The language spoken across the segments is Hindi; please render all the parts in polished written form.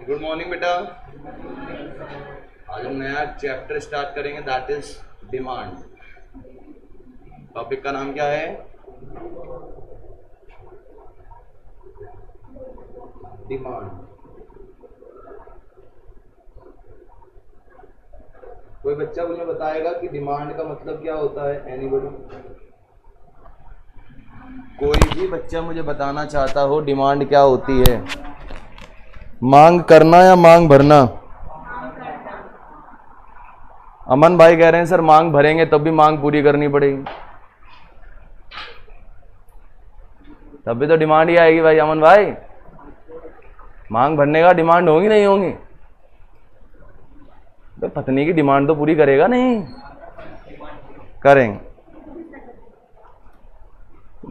गुड मॉर्निंग बेटा। आज हम नया चैप्टर स्टार्ट करेंगे, दैट इज डिमांड। टॉपिक का नाम क्या है? डिमांड। कोई बच्चा मुझे बताएगा कि डिमांड का मतलब क्या होता है? एनीबॉडी? कोई भी बच्चा मुझे बताना चाहता हो डिमांड क्या होती है? मांग करना या मांग भरना? अमन भाई कह रहे हैं सर मांग भरेंगे तब भी मांग पूरी करनी पड़ेगी, तब भी तो डिमांड ही आएगी भाई। अमन भाई, मांग भरने का डिमांड होगी नहीं होगी? तो पत्नी की डिमांड तो पूरी करेगा नहीं? करेंगे।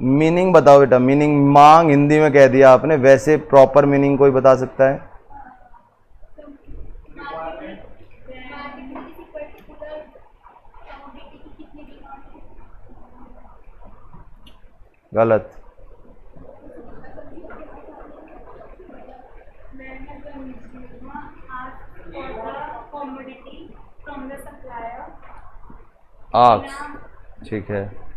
मीनिंग बताओ बेटा, मीनिंग। मांग हिंदी में कह दिया आपने, वैसे प्रॉपर मीनिंग कोई बता सकता है? गलत। आक्स, ठीक है।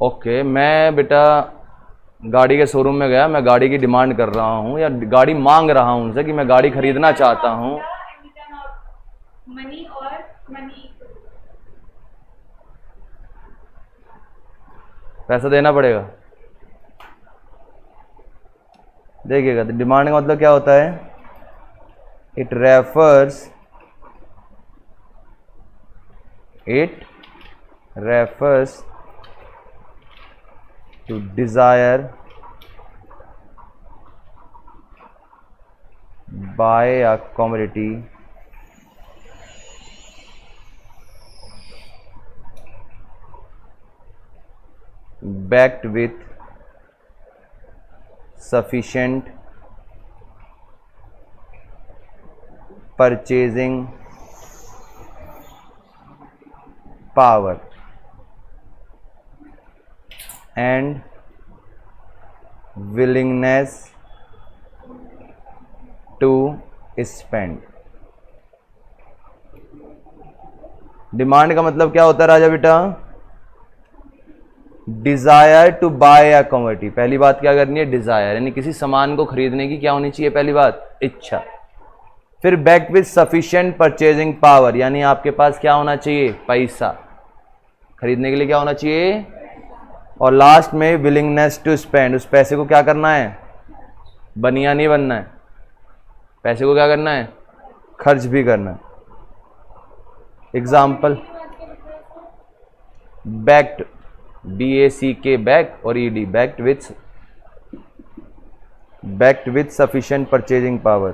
ओके, मैं बेटा गाड़ी के शोरूम में गया, मैं गाड़ी की डिमांड कर रहा हूँ या गाड़ी मांग रहा हूँ उनसे कि मैं गाड़ी खरीदना चाहता हूँ। पैसा देना पड़ेगा। देखिएगा, तो डिमांड का मतलब क्या होता है? It refers to desire by a commodity backed with sufficient purchasing power and willingness to spend। Demand का मतलब क्या होता है राजा बेटा? Desire to buy a commodity. पहली बात क्या करनी है? डिजायर, यानी किसी सामान को खरीदने की क्या होनी चाहिए? पहली बात इच्छा। फिर backed with sufficient purchasing power, यानी आपके पास क्या होना चाहिए? पैसा। खरीदने के लिए क्या होना चाहिए? और लास्ट में विलिंगनेस टू स्पेंड, उस पैसे को क्या करना है? बनिया नहीं बनना है, पैसे को क्या करना है? खर्च भी करना है। एग्जाम्पल, बैक्ड, BACK बैक और ED, backed with sufficient purchasing power.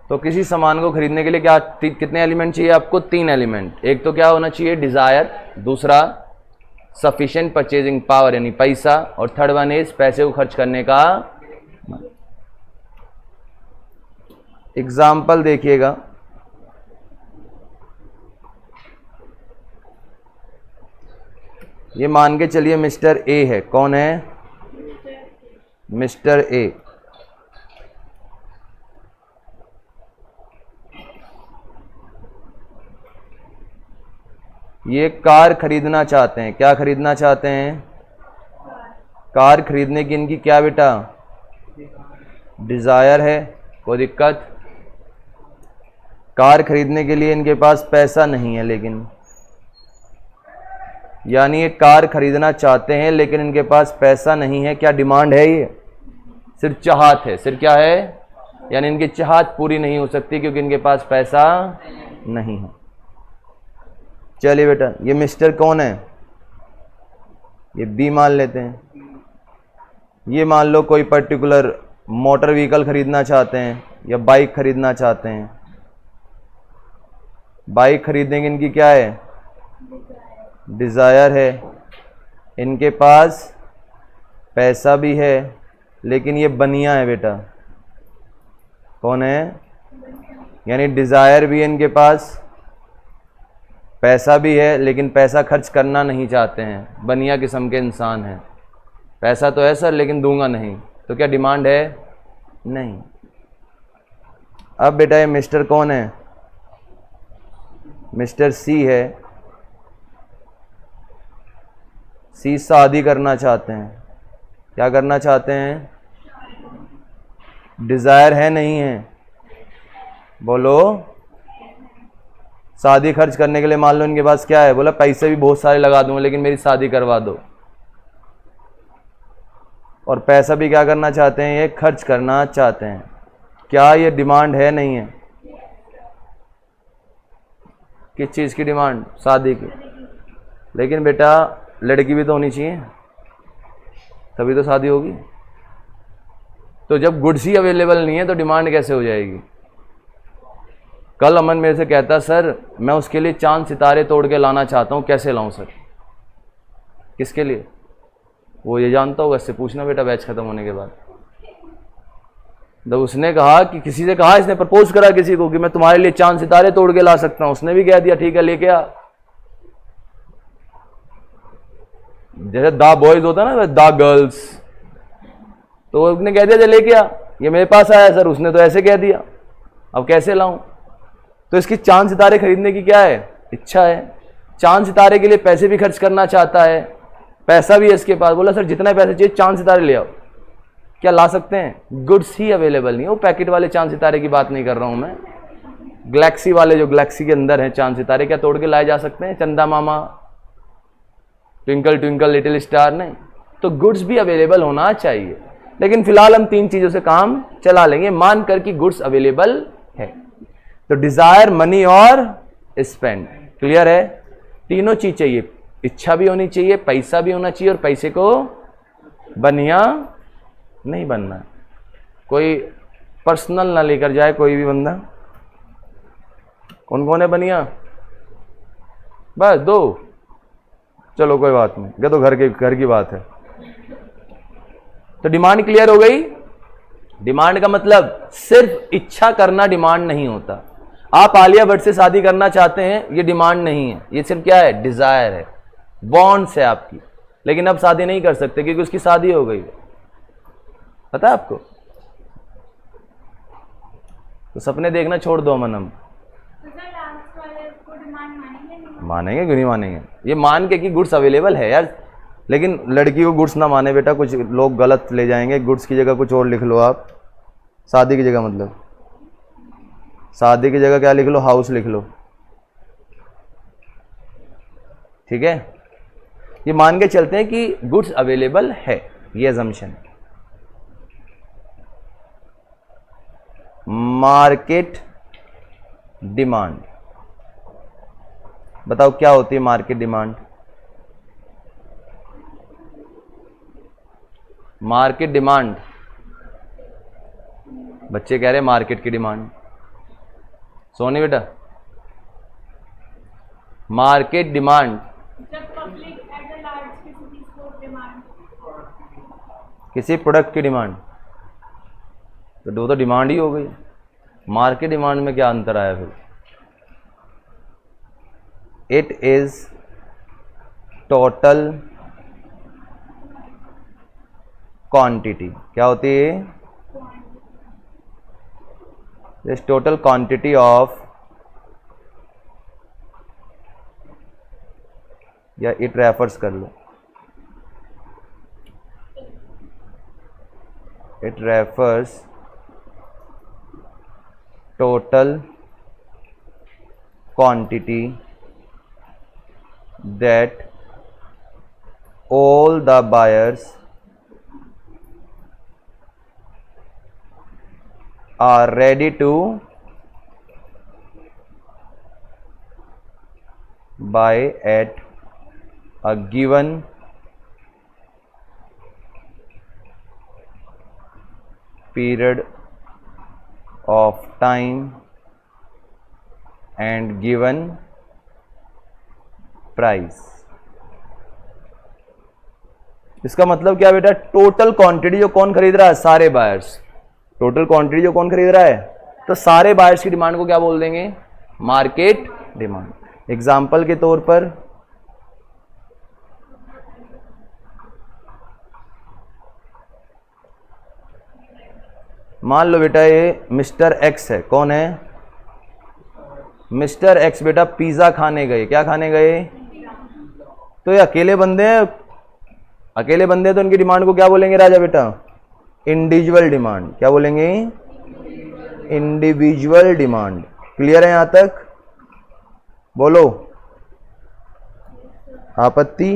तो किसी सामान को खरीदने के लिए क्या कितने एलिमेंट चाहिए आपको? 3 एलिमेंट। एक तो क्या होना चाहिए? डिजायर, दूसरा सफिशिएंट परचेजिंग पावर यानी पैसा, और थर्ड वन इज पैसे को खर्च करने का। एग्जाम्पल देखिएगा, ये मान के चलिए मिस्टर ए है। कौन है? Mister A. ये कार खरीदना चाहते हैं। क्या खरीदना चाहते हैं? कार खरीदने की इनकी क्या बेटा? डिजायर है। कोई दिक्कत? कार खरीदने के लिए इनके पास पैसा नहीं है, लेकिन यानी ये कार खरीदना चाहते हैं लेकिन इनके पास पैसा नहीं है। क्या डिमांड है ये? सिर्फ चाहत है। सिर्फ क्या है? यानी इनकी चाहत पूरी नहीं हो सकती क्योंकि इनके पास पैसा नहीं है। चलिए बेटा, ये मिस्टर कौन है? ये बी मान लेते हैं। ये मान लो कोई पर्टिकुलर मोटर व्हीकल खरीदना चाहते हैं या बाइक खरीदना चाहते हैं। बाइक खरीदने की इनकी क्या है? डिज़ायर है। इनके पास पैसा भी है लेकिन ये बनिया है बेटा। कौन है? यानी डिजायर भी है इनके पास, पैसा भी है, लेकिन पैसा खर्च करना नहीं चाहते हैं, बनिया किस्म के इंसान हैं। पैसा तो है सर लेकिन दूंगा नहीं, तो क्या डिमांड है? नहीं। अब बेटा ये मिस्टर कौन है? मिस्टर सी है। सी शादी करना चाहते हैं। क्या करना चाहते हैं? डिजायर है नहीं है? बोलो। शादी खर्च करने के लिए मान लो इनके पास क्या है? बोला पैसे भी बहुत सारे लगा दूंगा लेकिन मेरी शादी करवा दो। और पैसा भी क्या करना चाहते हैं? ये खर्च करना चाहते हैं। क्या ये डिमांड है नहीं है? किस चीज की डिमांड? शादी की। लेकिन बेटा लड़की भी तो होनी चाहिए, तभी तो शादी होगी। तो जब गुड्स ही अवेलेबल नहीं है तो डिमांड कैसे हो जाएगी? कल अमन मेरे से कहता सर मैं उसके लिए चांद सितारे तोड़ के लाना चाहता हूं, कैसे लाऊं सर? किसके लिए? वो ये जानता होगा, इससे पूछना बेटा बैच खत्म होने के बाद। जब उसने कहा कि किसी से कहा, इसने प्रपोज करा किसी को कि मैं तुम्हारे लिए चांद सितारे तोड़ के ला सकता हूं, उसने भी कह दिया ठीक है लेके आ। जैसे दा बॉयज होता है ना, दा गर्ल्स, तो उसने कह दिया जो लेके आ, ये मेरे पास आया सर, उसने तो ऐसे कह दिया, अब कैसे लाऊं? तो इसकी चांद सितारे खरीदने की क्या है? इच्छा है। चांद सितारे के लिए पैसे भी खर्च करना चाहता है, पैसा भी है इसके पास। बोला सर जितना पैसा चाहिए चांद सितारे ले आओ। क्या ला सकते हैं? गुड्स ही अवेलेबल नहीं। वो पैकेट वाले चांद सितारे की बात नहीं कर रहा हूं मैं, गैलेक्सी वाले, जो गैलेक्सी के अंदर हैं चांद सितारे, क्या तोड़ के लाए जा सकते हैं? चंदा मामा, ट्विंकल ट्विंकल लिटिल स्टार, नहीं। तो गुड्स भी अवेलेबल होना चाहिए। लेकिन फिलहाल हम 3 चीजों से काम चला लेंगे, मान कर कि गुड्स अवेलेबल है। तो डिजायर, मनी और स्पेंड। क्लियर है? तीनों चीज चाहिए, इच्छा भी होनी चाहिए, पैसा भी होना चाहिए, और पैसे को बनिया नहीं बनना। कोई पर्सनल ना लेकर जाए कोई भी बंदा। कौन कौन है बनिया? बस 2। चलो कोई बात नहीं, ये तो घर की बात है। तो डिमांड क्लियर हो गई। डिमांड का मतलब सिर्फ इच्छा करना डिमांड नहीं होता। आप आलिया भट्ट से शादी करना चाहते हैं, ये डिमांड नहीं है, ये सिर्फ क्या है? डिजायर है, बॉन्ड्स है आपकी। लेकिन अब शादी नहीं कर सकते क्योंकि उसकी शादी हो गई, पता है आपको। तो सपने देखना छोड़ दो अमन। हम मानेंगे क्यों नहीं मानेंगे? ये मान के कि गुड्स अवेलेबल है यार, लेकिन लड़की को गुड्स ना माने बेटा, कुछ लोग गलत ले जाएंगे। गुड्स की जगह कुछ और लिख लो आप, शादी की जगह, मतलब शादी की जगह क्या लिख लो? हाउस लिख लो, ठीक है। ये मान के चलते हैं कि गुड्स अवेलेबल है, ये अजम्पशन। मार्केट डिमांड, बताओ क्या होती है मार्केट डिमांड? मार्केट डिमांड, बच्चे कह रहे हैं मार्केट की डिमांड। सोनी बेटा, मार्केट डिमांड किसी प्रोडक्ट की डिमांड, तो दो तो डिमांड ही हो गई। मार्केट डिमांड में क्या अंतर आया फिर? It is total quantity. क्या होती है? दिस टोटल क्वांटिटी ऑफ, या इट रेफर्स कर लो, it refers total quantity that all the buyers are ready to buy at a given period of time and given price। इसका मतलब क्या बेटा? टोटल क्वांटिटी जो कौन खरीद रहा है? सारे बायर्स। टोटल क्वांटिटी जो कौन खरीद रहा है? तो सारे बायर्स की डिमांड को क्या बोल देंगे? Market demand. एग्जाम्पल के तौर पर मान लो बेटा ये मिस्टर एक्स है। कौन है? मिस्टर एक्स बेटा पिज्जा खाने गए। क्या खाने गए? तो ये अकेले बंदे हैं, अकेले बंदे तो इनकी डिमांड को क्या बोलेंगे राजा बेटा? Individual demand. क्या बोलेंगे? Individual demand. क्लियर है यहां तक? बोलो आपत्ति?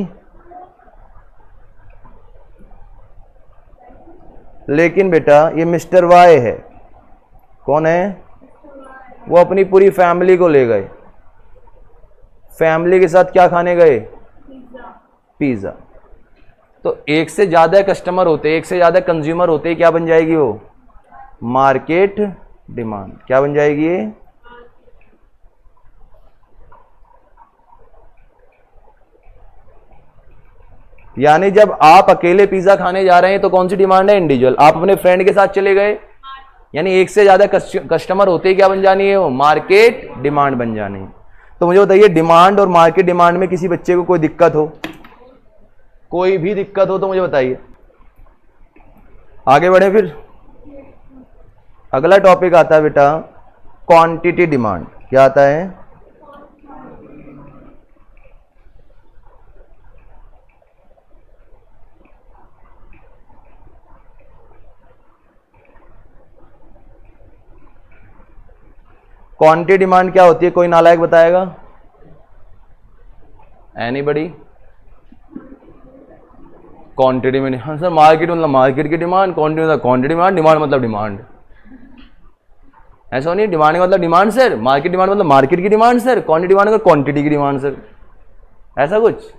लेकिन बेटा ये मिस्टर वाई है। कौन है? वो अपनी पूरी फैमिली को ले गए। फैमिली के साथ क्या खाने गए? पिज्जा। तो एक से ज्यादा कस्टमर होते, एक से ज्यादा कंज्यूमर होते, क्या बन जाएगी वो? Market demand. क्या बन जाएगी ये? यानी जब आप अकेले पिज्जा खाने जा रहे हैं तो कौन सी डिमांड है? इंडिविजुअल। आप अपने फ्रेंड के साथ चले गए, यानी एक से ज्यादा कस्टमर होते ही क्या बन जानी है वो? मार्केट डिमांड बन जानी है। तो मुझे बताइए डिमांड और मार्केट डिमांड में किसी बच्चे को कोई दिक्कत हो, कोई भी दिक्कत हो तो मुझे बताइए। आगे बढ़े फिर। अगला टॉपिक आता है बेटा क्वांटिटी डिमांड। क्या आता है? क्वांटिटी डिमांड क्या होती है? कोई नालायक बताएगा? एनीबडी? क्वांटिटी में हाँ सर, मार्केट मतलब मार्केट की डिमांड, क्वांटिटी मतलब क्वांटिटी डिमांड, डिमांड मतलब डिमांड। ऐसा नहीं, डिमांड मतलब डिमांड सर, मार्केट डिमांड मतलब मार्केट की डिमांड सर, क्वांटिटी डिमांड मतलब क्वांटिटी की डिमांड सर, ऐसा कुछ?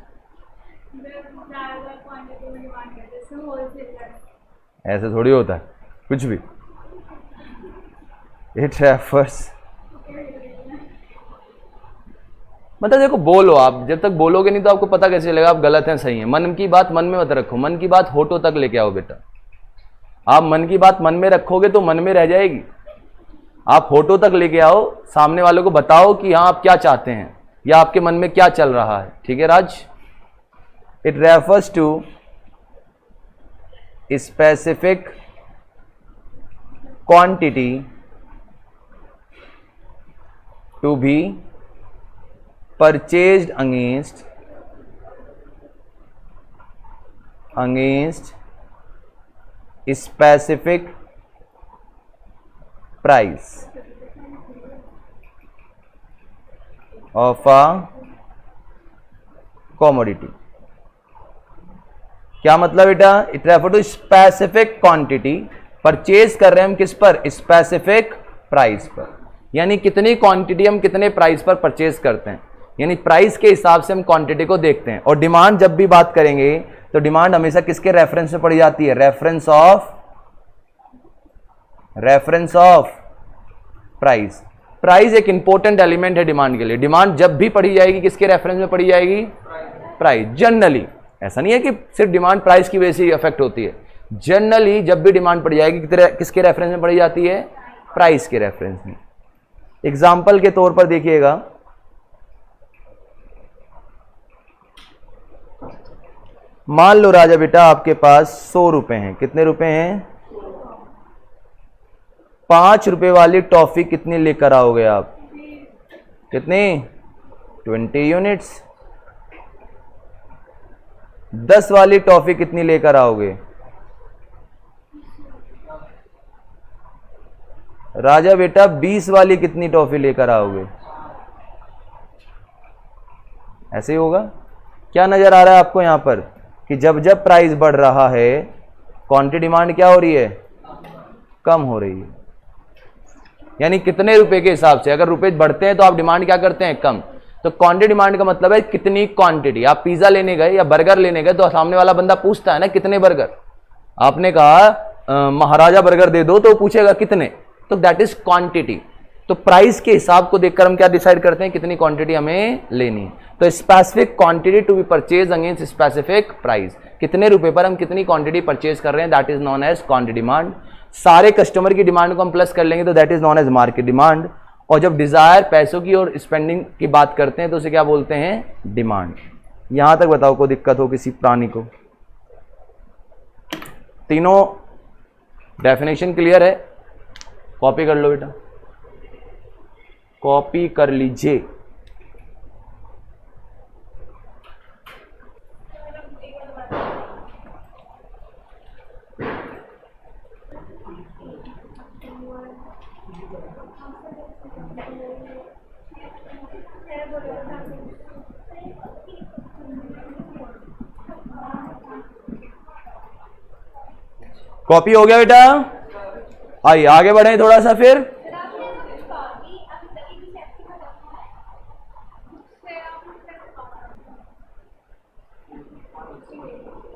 ऐसे थोड़ी होता है कुछ भी। इट रेफर्स, मतलब देखो बोलो आप, जब तक बोलोगे नहीं तो आपको पता कैसे चलेगा आप गलत हैं सही है। मन की बात मन में मत रखो, मन की बात होठों तक लेके आओ बेटा। आप मन की बात मन में रखोगे तो मन में रह जाएगी। आप होठों तक लेके आओ, सामने वालों को बताओ कि हाँ आप क्या चाहते हैं या आपके मन में क्या चल रहा है। ठीक है Raj? It refers to specific quantity to be purchased against specific price of a commodity। क्या मतलब बेटा? It refer to specific quantity, purchase कर रहे हैं हम किस पर? स्पेसिफिक प्राइस पर। यानी कितनी क्वांटिटी हम कितने प्राइस पर परचेज करते हैं, यानी प्राइस के हिसाब से हम क्वांटिटी को देखते हैं। और डिमांड जब भी बात करेंगे तो डिमांड हमेशा किसके रेफरेंस में पड़ी जाती है? Reference of price. प्राइस एक इंपॉर्टेंट एलिमेंट है डिमांड के लिए। डिमांड जब भी पढ़ी जाएगी किसके रेफरेंस में पढ़ी जाएगी? प्राइस। जनरली ऐसा नहीं है कि सिर्फ डिमांड प्राइस की वजह से इफेक्ट होती है। जनरली जब भी डिमांड पढ़ी जाएगी किसके रेफरेंस में पढ़ी जाती है? प्राइस के रेफरेंस में। एग्जाम्पल के तौर पर देखिएगा, मान लो राजा बेटा आपके पास 100 रुपए हैं। कितने रुपए हैं? 5 रुपए वाली टॉफी कितनी लेकर आओगे आप? कितनी? 20 यूनिट्स। 10 वाली टॉफी कितनी लेकर आओगे? राजा बेटा 20 वाली कितनी टॉफी लेकर आओगे? ऐसे ही होगा। क्या नजर आ रहा है आपको यहां पर कि जब जब प्राइस बढ़ रहा है क्वांटिटी डिमांड क्या हो रही है? कम हो रही है। यानी कितने रुपए के हिसाब से, अगर रुपए बढ़ते हैं तो आप डिमांड क्या करते हैं? कम। तो क्वांटिटी डिमांड का मतलब है कितनी क्वांटिटी। आप पिज्जा लेने गए या बर्गर लेने गए तो सामने वाला बंदा पूछता है ना कितने बर्गर। आपने कहा महाराजा बर्गर दे दो तो पूछेगा कितने, तो दैट इज क्वांटिटी। तो प्राइस के हिसाब को देखकर हम क्या डिसाइड करते हैं कितनी क्वांटिटी हमें लेनी है। तो specific quantity to be purchase against specific price, कितने रुपए पर हम कितनी क्वांटिटी परचेज कर रहे हैं, that is known as quantity demand. सारे कस्टमर की डिमांड को हम प्लस कर लेंगे तो that is known as market demand. और जब डिजायर पैसों की और स्पेंडिंग की बात करते हैं तो उसे क्या बोलते हैं? डिमांड। यहां तक बताओ कोई दिक्कत हो किसी प्राणी को? तीनों डेफिनेशन क्लियर है? कॉपी कर लो बेटा, कॉपी कर लीजिए। कॉपी हो गया बेटा? आइए आगे बढ़े थोड़ा सा फिर।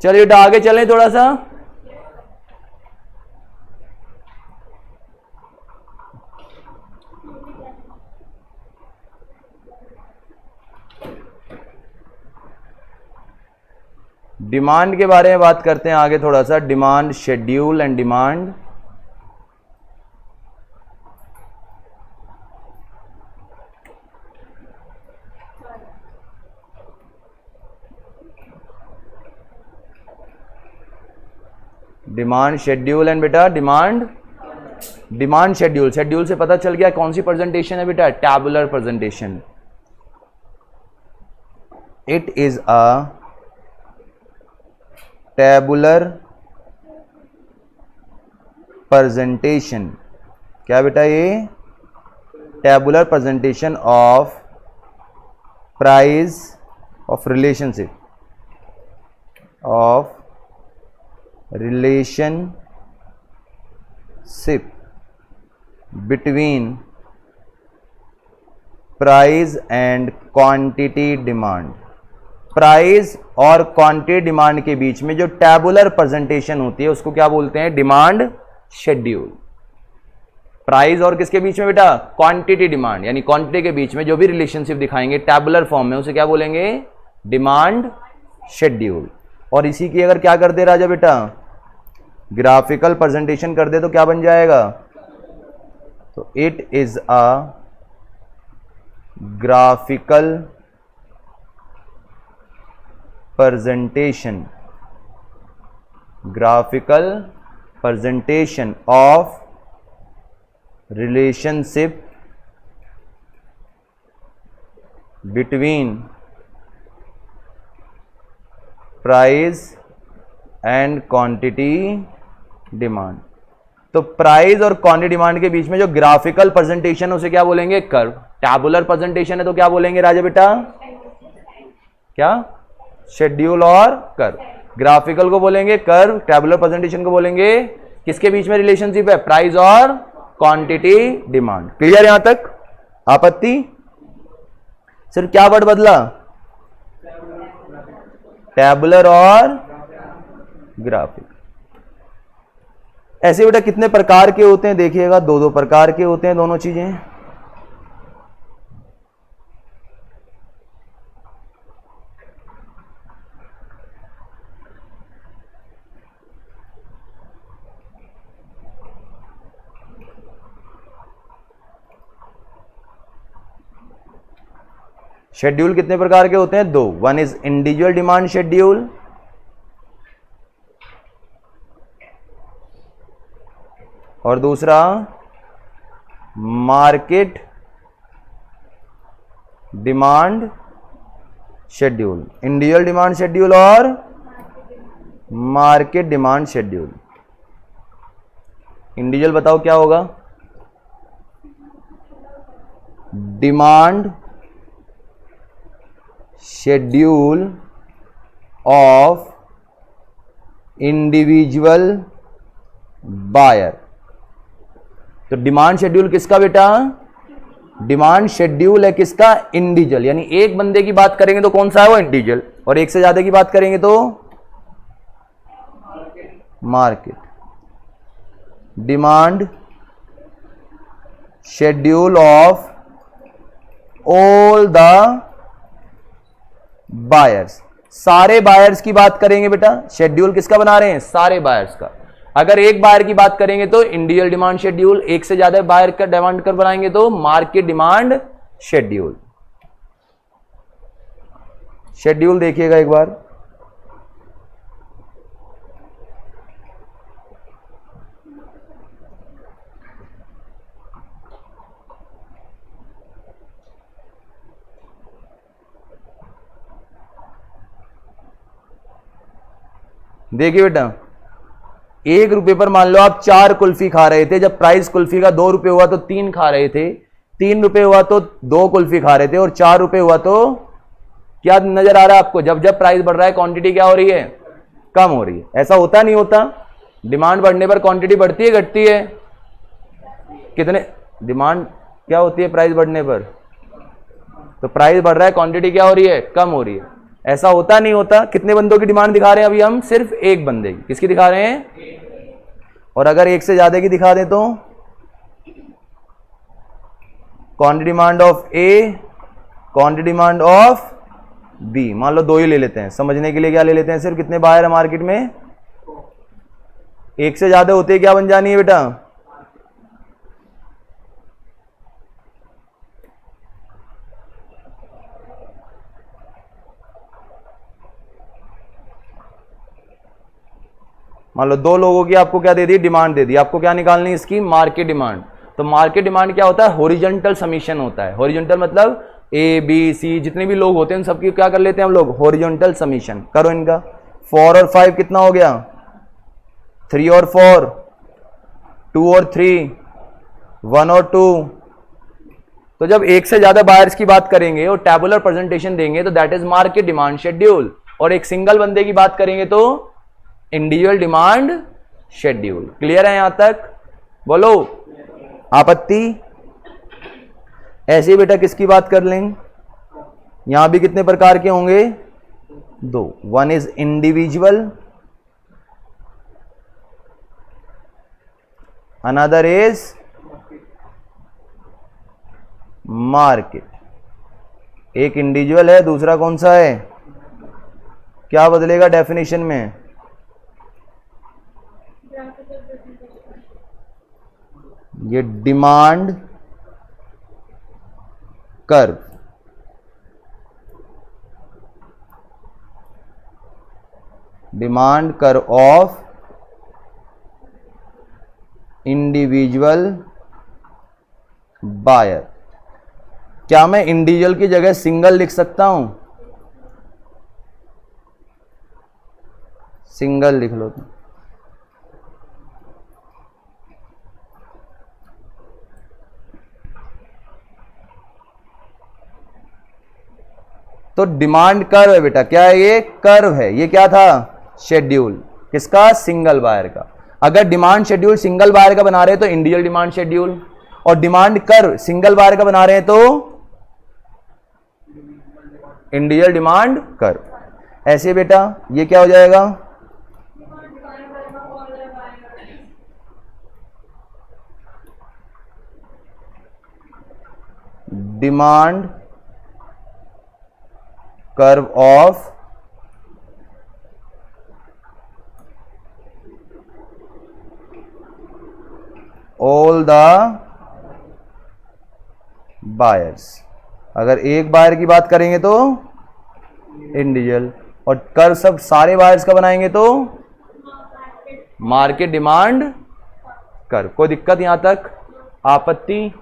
चलिए बेटा आगे चलें थोड़ा सा। डिमांड के बारे में बात करते हैं आगे थोड़ा सा। Demand schedule and demand. Demand schedule and बेटा डिमांड, डिमांड शेड्यूल। शेड्यूल से पता चल गया कौन सी प्रेजेंटेशन है बेटा? Tabular presentation. It is a tabular presentation. क्या बेटा? ये tabular presentation of price of relationship, of relationship between price and quantity demand। Price और क्वांटिटी डिमांड के बीच में जो टैबुलर प्रेजेंटेशन होती है उसको क्या बोलते हैं? Demand schedule. प्राइस और किसके बीच में बेटा? क्वांटिटी डिमांड, यानी क्वांटिटी के बीच में जो भी रिलेशनशिप दिखाएंगे टैबुलर फॉर्म में उसे क्या बोलेंगे? Demand schedule. और इसी की अगर क्या कर दे राजा बेटा? ग्राफिकल प्रेजेंटेशन कर दे तो क्या बन जाएगा? तो it is a graphical presentation, graphical presentation of relationship between price and quantity demand. तो प्राइस और क्वांटिटी डिमांड के बीच में जो ग्राफिकल प्रेजेंटेशन उसे क्या बोलेंगे? कर्व। टैबुलर प्रेजेंटेशन है तो क्या बोलेंगे राजा बेटा? क्या? शेड्यूल और कर्व। ग्राफिकल को बोलेंगे कर्व, टैबुलर प्रेजेंटेशन को बोलेंगे किसके बीच में रिलेशनशिप है? प्राइस और क्वांटिटी डिमांड। क्लियर यहां तक? आपत्ति? सिर्फ क्या वर्ड बदला? टैबुलर और ग्राफिक। ऐसे बेटा कितने प्रकार के होते हैं देखिएगा? दो दो प्रकार के होते हैं दोनों चीजें। शेड्यूल कितने प्रकार के होते हैं? दो। One is individual demand schedule, और दूसरा market demand schedule. Individual demand schedule और मार्केट डिमांड शेड्यूल। इंडिविजुअल बताओ क्या होगा? Demand schedule of individual buyer. तो डिमांड शेड्यूल किसका बेटा? डिमांड शेड्यूल है किसका? इंडिविजुअल। यानी एक बंदे की बात करेंगे तो कौन सा है वो? इंडिविजुअल। और एक से ज्यादा की बात करेंगे तो market. Demand schedule of all the buyers. सारे बायर्स की बात करेंगे बेटा। शेड्यूल किसका बना रहे हैं? सारे बायर्स का। अगर एक बायर की बात करेंगे तो इंडिविजुअल डिमांड शेड्यूल, एक से ज्यादा बायर का डिमांड कर बनाएंगे तो मार्केट डिमांड शेड्यूल। शेड्यूल देखिएगा एक बार, देखिए बेटा, 1 रुपए पर मान लो आप 4 कुल्फी खा रहे थे, जब प्राइस कुल्फी का 2 रुपए हुआ तो 3 खा रहे थे, 3 रुपए हुआ तो 2 कुल्फी खा रहे थे, और 4 रुपए हुआ तो क्या नजर आ रहा है आपको? जब जब प्राइस बढ़ रहा है क्वांटिटी क्या हो रही है? कम हो रही है। ऐसा होता नहीं होता? डिमांड बढ़ने पर क्वांटिटी बढ़ती है घटती है? कितने डिमांड क्या होती है प्राइस बढ़ने पर? तो प्राइस बढ़ रहा है, क्वांटिटी क्या हो रही है? कम हो रही है। ऐसा होता नहीं होता? कितने बंदों की डिमांड दिखा रहे हैं अभी हम? सिर्फ एक बंदे की। किसकी दिखा रहे हैं? और अगर एक से ज्यादा की दिखा दें तो quantity demand of A, quantity demand of B, मान लो 2 ही ले लेते हैं समझने के लिए। क्या ले लेते हैं? सिर्फ कितने बायर है मार्केट में? एक से ज्यादा होते क्या बन जानी है बेटा? मान लो 2 लोगों की आपको क्या दे दी? डिमांड दे दी। आपको क्या निकालनी है इसकी? Market demand. तो मार्केट डिमांड क्या होता है? हॉरिजॉन्टल समीशन होता है। हॉरिजॉन्टल मतलब ए बी सी जितने भी लोग होते हैं सबकी क्या कर लेते हैं हम लोग? Horizontal summation. करो इनका। 4 और 5 कितना हो गया? 3 और 4, 2 और 3, 1 और 2। तो जब एक से ज्यादा बायर्स की बात करेंगे और टेबुलर प्रेजेंटेशन देंगे तो that is market demand schedule, और एक सिंगल बंदे की बात करेंगे तो इंडिविजुअल डिमांड शेड्यूल। क्लियर है यहां तक? बोलो आपत्ति? ऐसे बेटा किसकी बात कर लेंगे? यहां भी कितने प्रकार के होंगे? 2। 1 is individual, another is market. एक इंडिविजुअल है, दूसरा कौन सा है? क्या बदलेगा डेफिनेशन में? ये demand curve, demand curve of individual buyer. क्या मैं इंडिविजुअल की जगह सिंगल लिख सकता हूं? सिंगल लिख लो। तो डिमांड कर्व है बेटा। क्या है ये? कर्व है। ये क्या था? शेड्यूल। किसका? सिंगल बायर का। अगर डिमांड शेड्यूल सिंगल बायर का बना रहे हैं तो इंडिविजुअल डिमांड शेड्यूल, और डिमांड कर्व सिंगल बायर का बना रहे हैं तो इंडिविजुअल डिमांड कर्व। ऐसे बेटा ये क्या हो जाएगा? Demand curve of all the buyers. अगर एक बायर की बात करेंगे तो इंडिविजुअल, और कर्व सब सारे बायर्स का बनाएंगे तो मार्केट डिमांड कर्व। कोई दिक्कत यहां तक? आपत्ति?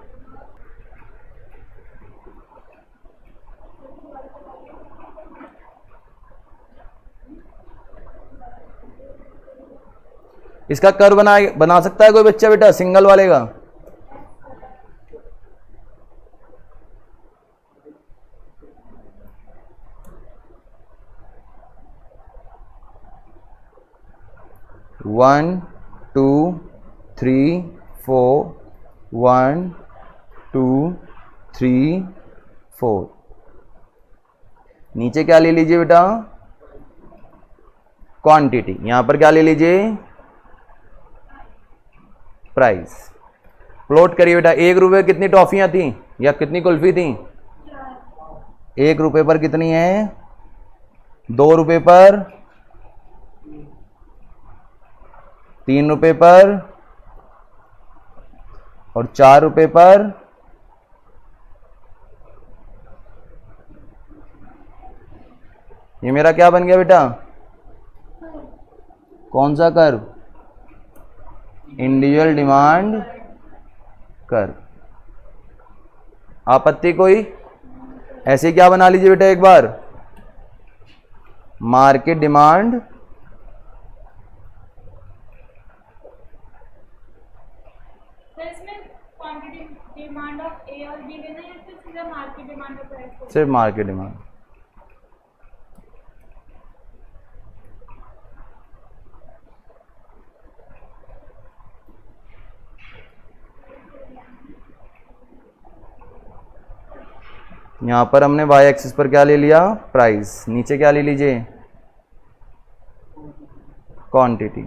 इसका कर्व बना सकता है कोई बच्चा बेटा सिंगल वाले का? One two three four, 1 2 3 4। नीचे क्या ले लीजिए बेटा? क्वांटिटी। यहां पर क्या ले लीजिए? प्राइस। प्लॉट करिए बेटा। 1 रुपए कितनी टॉफियां थी या कितनी कुल्फी थी? 1 रुपए पर कितनी है? 2 रुपए पर 3 रुपए पर और 4 रुपए पर ये मेरा क्या बन गया बेटा? कौन सा कर्व? Individual demand curve. आपत्ति कोई? ऐसे क्या बना लीजिए बेटा एक बार, मार्केट डिमांड डिमांड ऑफ ए और बी लेना है या फिर सीधा मार्केट डिमांड ऑफ प्राइस? सिर्फ मार्केट डिमांड। यहां पर हमने y एक्सिस पर क्या ले लिया? प्राइस। नीचे क्या ले लीजिए? क्वांटिटी।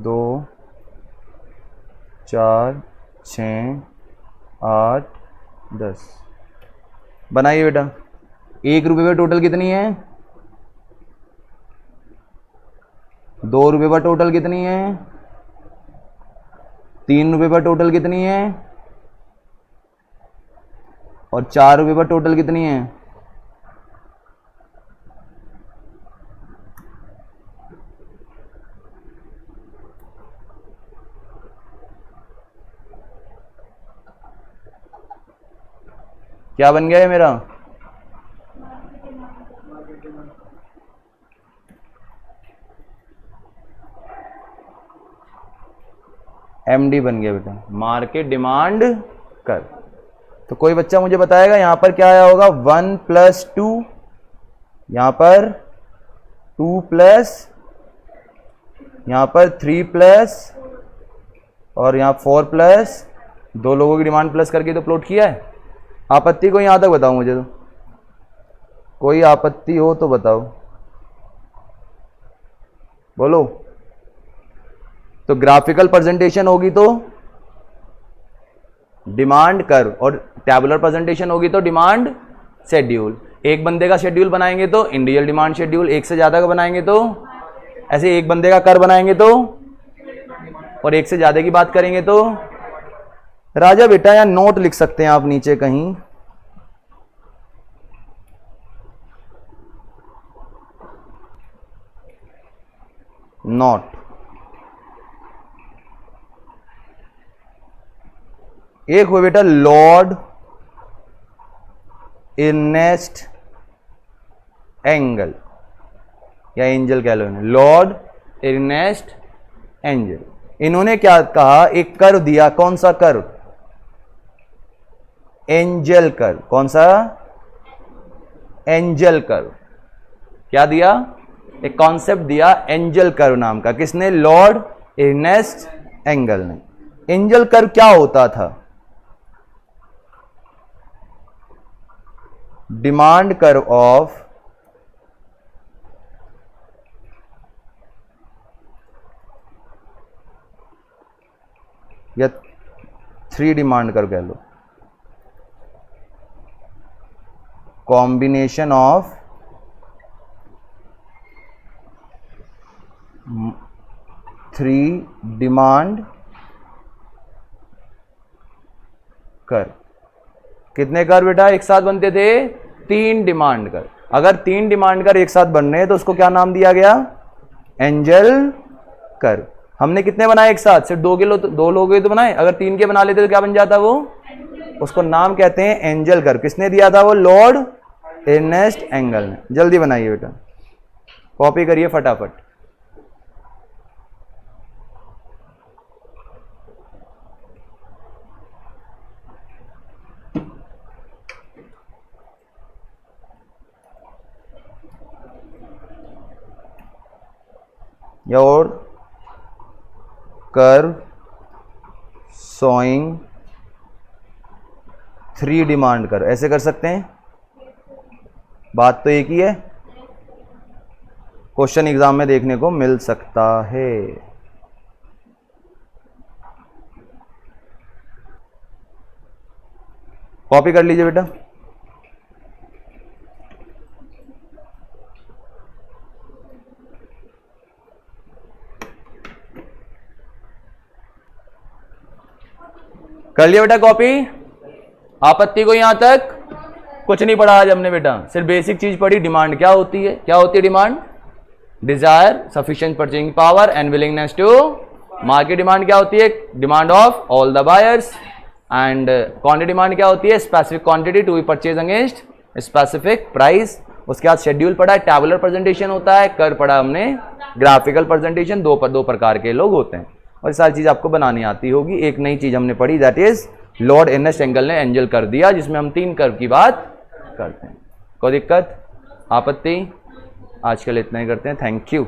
दो, 4, 6, 8, 10 बनाइए बेटा। 1 रुपये पर टोटल कितनी है? 2 रुपये पर टोटल कितनी है? 3 रुपये पर टोटल कितनी है? और 4 रुपये पर टोटल कितनी है? क्या बन गया है मेरा? एमडी बन गया बेटा, मार्केट डिमांड कर। तो कोई बच्चा मुझे बताएगा यहां पर क्या आया होगा? 1 + 2, यहां पर 2 प्लस, यहां पर 3 प्लस और यहां 4 प्लस। 2 लोगों की डिमांड प्लस करके तो प्लॉट किया है। आपत्ति को यहां तक बताओ मुझे, तो कोई आपत्ति हो तो बताओ, बोलो। तो ग्राफिकल प्रेजेंटेशन होगी तो डिमांड कर्व और टैबुलर प्रेजेंटेशन होगी तो डिमांड शेड्यूल। एक बंदे का शेड्यूल बनाएंगे तो इंडिविजुअल डिमांड शेड्यूल, एक से ज्यादा का बनाएंगे तो ऐसे एक बंदे का कर्व बनाएंगे तो, और एक से ज्यादा की बात करेंगे तो। राजा बेटा या नोट लिख सकते हैं आप नीचे कहीं, नोट। एक हो बेटा लॉर्ड इर्नेस्ट एंगल या एंजल कह लो, लॉर्ड इर्नेस्ट एंजल। इन्होंने क्या कहा? एक कर्व दिया। कौन सा कर्व? Angel curve. कौन सा? Angel curve. क्या दिया? एक कॉन्सेप्ट दिया एंजल कर्व नाम का। किसने? लॉर्ड इर्नेस्ट एंगल ने। एंजल कर्व क्या होता था? डिमांड कर्व ऑफ या 3 डिमांड कर्व कह लो, कॉम्बिनेशन ऑफ 3 डिमांड कर्व। कितने कर्व बेटा एक साथ बनते थे? 3 डिमांड कर्व। अगर 3 डिमांड कर्व एक साथ बन रहे हैं तो उसको क्या नाम दिया गया? Angel curve. हमने कितने बनाए एक साथ? सिर्फ 2 लोगों के तो बनाए। अगर 3 के बना लेते तो क्या बन जाता वो? उसको नाम कहते हैं एंजल कर्व। किसने दिया था वो? लॉर्ड इर्नेस्ट एंगल ने। जल्दी बनाइए बेटा, कॉपी करिए फटाफट। Your curve showing 3 demand curve, ऐसे कर सकते हैं। बात तो एक ही है, क्वेश्चन एग्जाम में देखने को मिल सकता है। कॉपी कर लीजिए बेटा। कर लिया बेटा कॉपी? आपत्ति को यहां तक? कुछ नहीं पढ़ा आज हमने बेटा, सिर्फ बेसिक चीज पढ़ी। डिमांड क्या होती है? क्या होती है demand? Desire, sufficient purchasing power and willingness to market. Demand क्या होती है? Demand of all the buyers. And quantity demand क्या होती है? Specific quantity to be purchase against specific price. उसके बाद शेड्यूल पढ़ा है, टैबुलर प्रेजेंटेशन होता है, कर पढ़ा हमने ग्राफिकल प्रेजेंटेशन। दो प्रकार के लोग होते हैं और सारी चीज आपको बनानी आती होगी। एक नई चीज हमने पढ़ी, that is Lord earnest angle ने एंजल कर दिया, जिसमें हम 3 कर्व की बात करते हैं। कोई दिक्कत, आपत्ति? आज के लिए इतना ही करते हैं। Thank you.